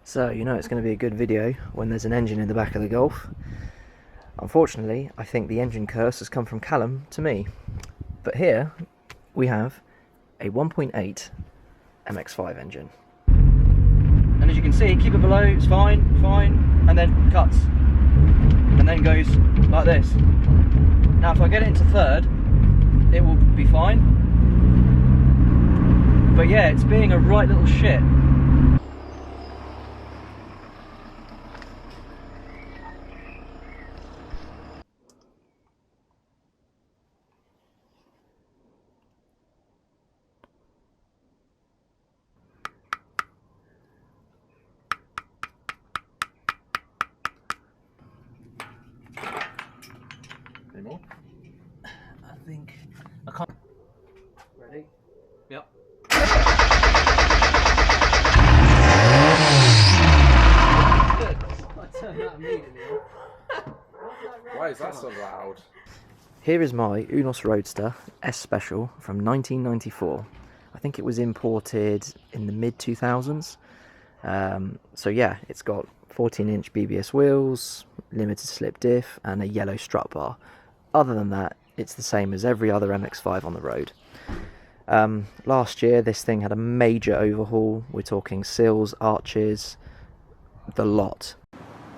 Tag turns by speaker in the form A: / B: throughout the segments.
A: So, you know it's going to be a good video when there's an engine in the back of the Golf. Unfortunately, I think the engine curse has come from Callum to me. But here, we have a 1.8 MX5 engine. And as you can see, keep it below, it's fine, and then cuts. And then goes like this. Now if I get it into third, it will be fine. But yeah, it's being a right little shit. More? I think I can't. Ready? Yep. Good. I turned that immediately off.
B: Why is that so loud?
A: Here is my Eunos Roadster S Special from 1994. I think it was imported in the mid 2000s. So yeah, it's got 14-inch BBS wheels, limited slip diff, and a yellow strut bar. Other than that, it's the same as every other MX5 on the road. Last year, this thing had a major overhaul. We're talking sills, arches, the lot.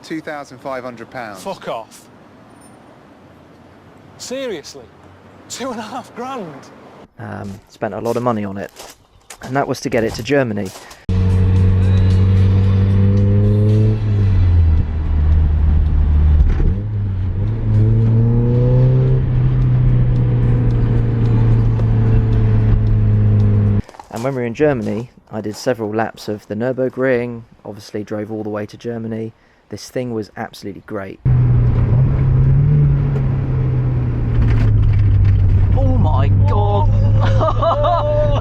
C: £2,500.
D: Fuck off. Seriously? 2.5 grand?
A: Spent a lot of money on it, and that was to get it to Germany. And when we were in Germany, I did several laps of the Nürburgring, obviously drove all the way to Germany. This thing was absolutely great. Oh my god!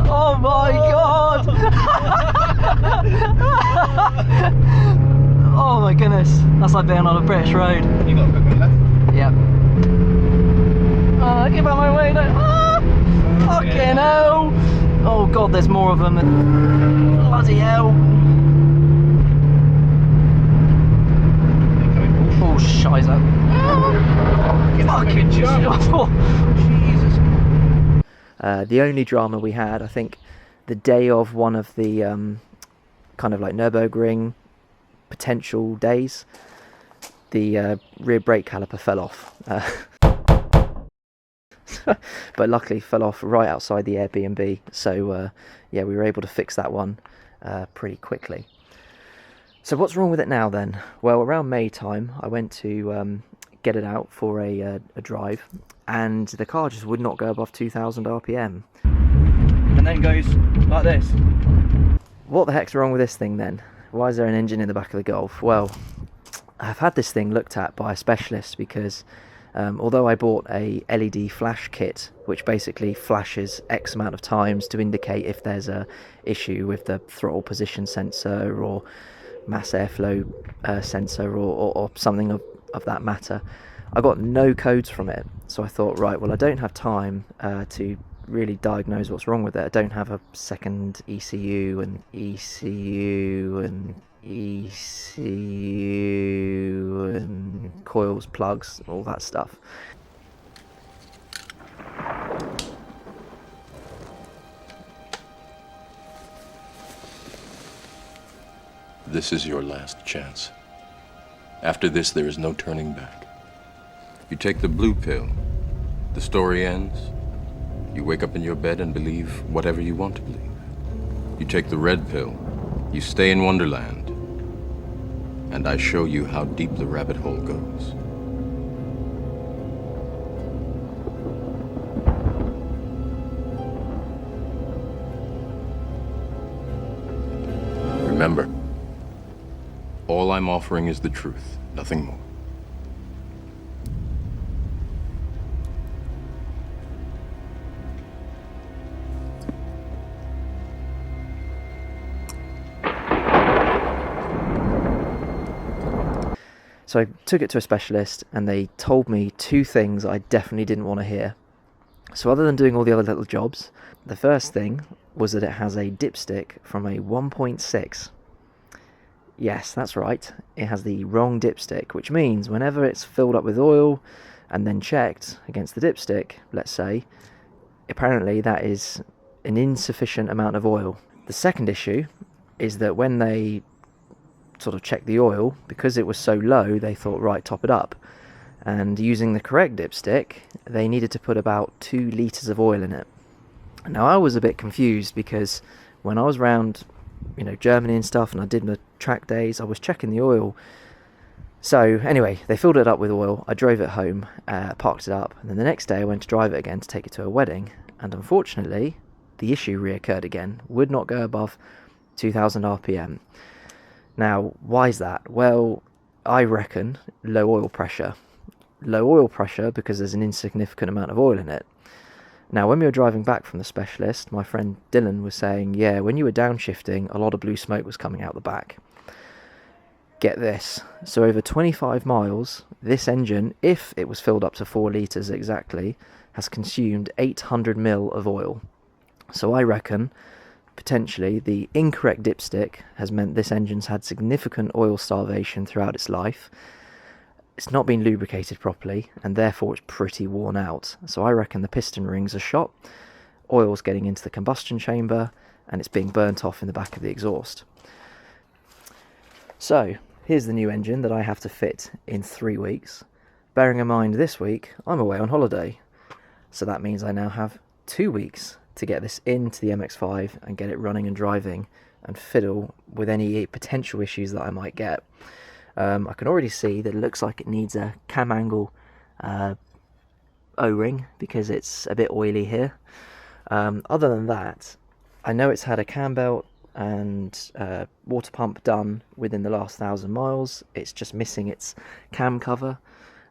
A: Oh my god! Oh my goodness, that's like being on a British road.
B: You got a quick one left?
A: Yep. Oh, get out my way, no! Ah! Fucking hell! Oh god, there's more of them. Bloody hell. Oh, shizer. Fucking Jesus. The only drama we had, I think, the day of one of the kind of like Nürburgring potential days, the rear brake caliper fell off. But luckily fell off right outside the Airbnb, so yeah, we were able to fix that one pretty quickly. So what's wrong with it now then? Well, around May time I went to get it out for a drive, and the car just would not go above 2000 RPM, and then goes like this. What the heck's wrong with this thing then? Why is there an engine in the back of the Golf? Well, I've had this thing looked at by a specialist because although I bought a LED flash kit, which basically flashes X amount of times to indicate if there's a issue with the throttle position sensor or mass airflow sensor or something of that matter, I got no codes from it. So I thought, right, well, I don't have time to really diagnose what's wrong with it. I don't have a second ECU and coils, plugs, all that stuff.
E: This is your last chance. After this, there is no turning back. You take the blue pill, the story ends. You wake up in your bed and believe whatever you want to believe. You take the red pill, you stay in Wonderland, and I show you how deep the rabbit hole goes. Remember, all I'm offering is the truth, nothing more.
A: So I took it to a specialist and they told me two things I definitely didn't want to hear. So other than doing all the other little jobs, the first thing was that it has a dipstick from a 1.6. Yes, that's right. It has the wrong dipstick, which means whenever it's filled up with oil and then checked against the dipstick, let's say, apparently that is an insufficient amount of oil. The second issue is that when they sort of checked the oil, because it was so low, they thought, right, top it up. And using the correct dipstick, they needed to put about 2 litres of oil in it. Now, I was a bit confused because when I was around, Germany and stuff, and I did my track days, I was checking the oil. So anyway, they filled it up with oil. I drove it home, parked it up, and then the next day I went to drive it again to take it to a wedding. And unfortunately, the issue reoccurred again. Would not go above 2,000 RPM. Now, why is that? Well, I reckon low oil pressure. Low oil pressure because there's an insignificant amount of oil in it. Now, when we were driving back from the specialist, my friend Dylan was saying, yeah, when you were downshifting, a lot of blue smoke was coming out the back. Get this. So over 25 miles, this engine, if it was filled up to 4 litres exactly, has consumed 800 ml of oil. So I reckon, potentially, the incorrect dipstick has meant this engine's had significant oil starvation throughout its life. It's not been lubricated properly, and therefore it's pretty worn out. So I reckon the piston rings are shot, oil's getting into the combustion chamber, and it's being burnt off in the back of the exhaust. So, here's the new engine that I have to fit in 3 weeks. Bearing in mind this week, I'm away on holiday. So that means I now have 2 weeks to get this into the MX5 and get it running and driving and fiddle with any potential issues that I might get. I can already see that it looks like it needs a cam angle O-ring because it's a bit oily here. Other than that, I know it's had a cam belt and water pump done within the last 1,000 miles. It's just missing its cam cover.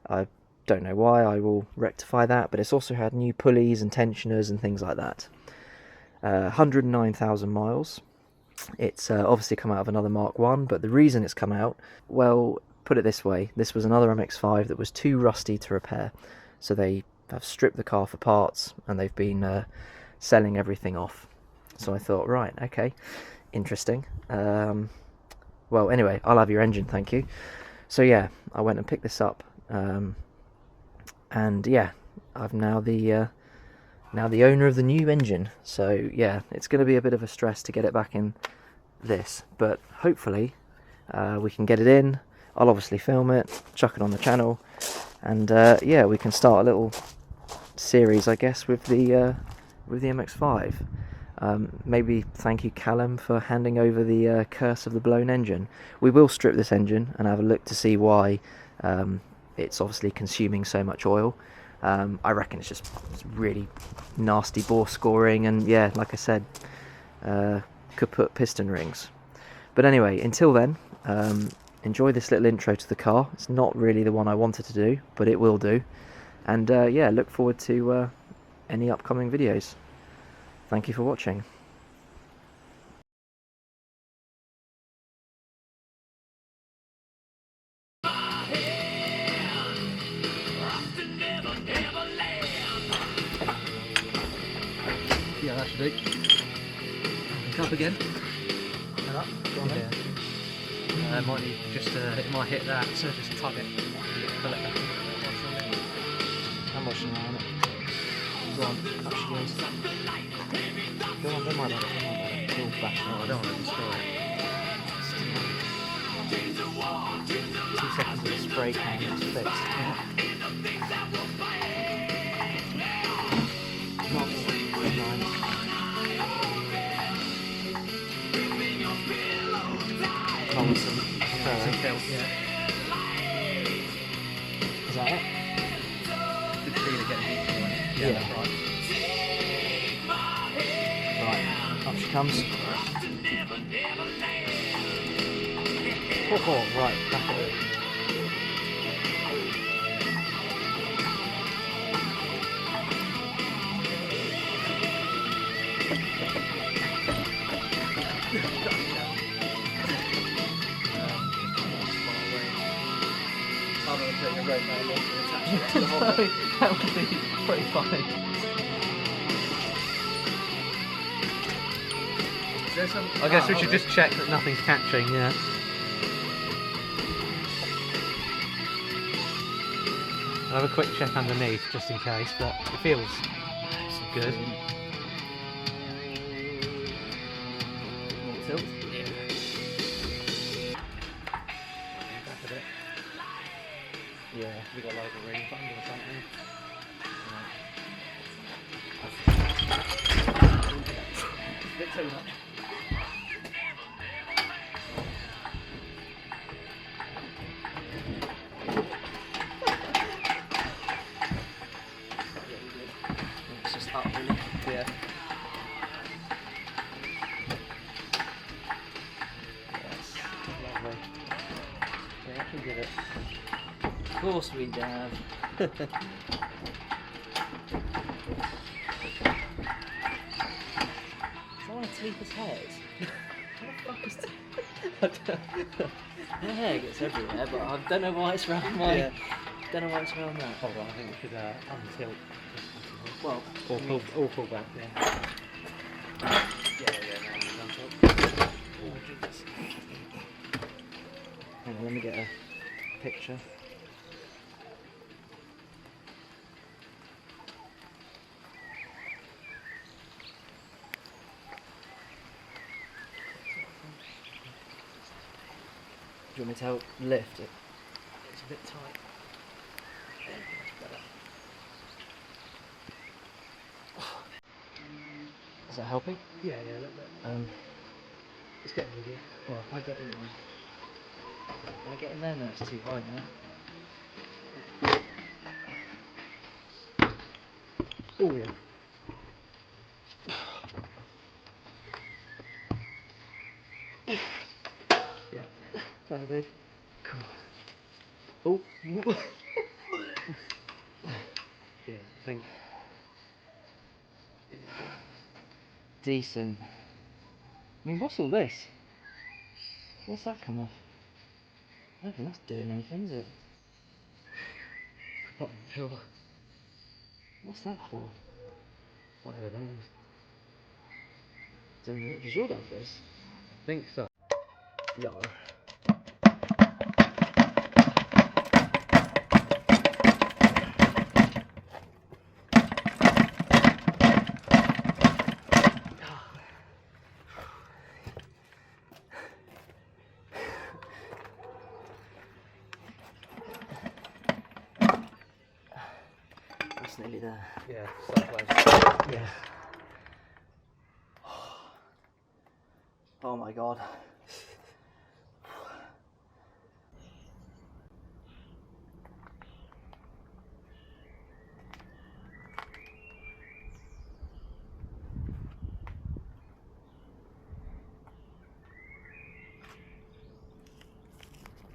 A: I don't know why. I will rectify that, but it's also had new pulleys and tensioners and things like that. 109,000 miles. It's obviously come out of another Mark 1, but the reason it's come out, well, put it this way, this was another MX5 that was too rusty to repair, so they have stripped the car for parts and they've been selling everything off. So I thought, right, okay, interesting. Well, anyway, I'll have your engine, thank you. So yeah, I went and picked this up, and yeah, I've now the owner of the new engine. So yeah, it's going to be a bit of a stress to get it back in this, but hopefully we can get it in. I'll obviously film it, chuck it on the channel, and yeah, we can start a little series, I guess, with the MX5. Maybe thank you, Callum, for handing over the curse of the blown engine. We will strip this engine and have a look to see why it's obviously consuming so much oil. I reckon it's really nasty bore scoring, and yeah, like I said, kaput piston rings. But anyway, until then, enjoy this little intro to the car. It's not really the one I wanted to do, but it will do. And yeah, look forward to any upcoming videos. Thank you for watching.
F: Yeah, that should do. Pick up again. Get up. Go on then. Might need just it might hit that, so just tug it. Pull it back.
A: How much now on it?
F: Go on, up she goes.
A: Go on, don't mind that. It's all back
F: Oh, I don't want to destroy it.
A: 2 seconds of the spray can, it's fixed.
F: Yeah.
A: Not nice. Oh, with some
F: Fill, yeah.
A: Is that it?
F: Did feel it getting heat anyway. Yeah, that's right.
A: Right, up she comes. Oh, right, back at it.
F: That would be pretty funny. I guess we should just check that nothing's catching, yeah. I'll have a quick check underneath just in case, but it feels good.
A: More tilt.
F: Yeah. Back a bit.
A: Yeah.
F: We got like a ring button or something. A bit too much.
A: It's just up really.
F: Yeah. Yes. Lovely. Yeah, I can get it.
A: Of course we have. Someone take his head. What the fuck is my hair gets everywhere, but I don't know why it's around my.
F: Yeah.
A: Don't know why it's around that.
F: Hold on, I think we should untilt.
A: Well,
F: Or pull back, yeah. Yeah, now we untilt.
A: oh, Jesus. Hang on, let me get a picture. Do you want me to help lift it? It's a bit tight. Is that helping?
F: Yeah, a little bit. It's getting with you.
A: Well, I get in there. Can I get in there? No, it's too high now.
F: Oh, yeah. Yeah. That'll do.
A: Cool. Oh.
F: Yeah, I think.
A: Decent. I mean, what's all this? What's that come off? I don't think that's doing anything, is it?
F: Not sure.
A: What's that for?
F: Whatever that is.
A: Does it result of this?
F: I think so.
A: Yeah. That's nearly there.
F: Yeah, so close.
A: Yeah. Oh my god.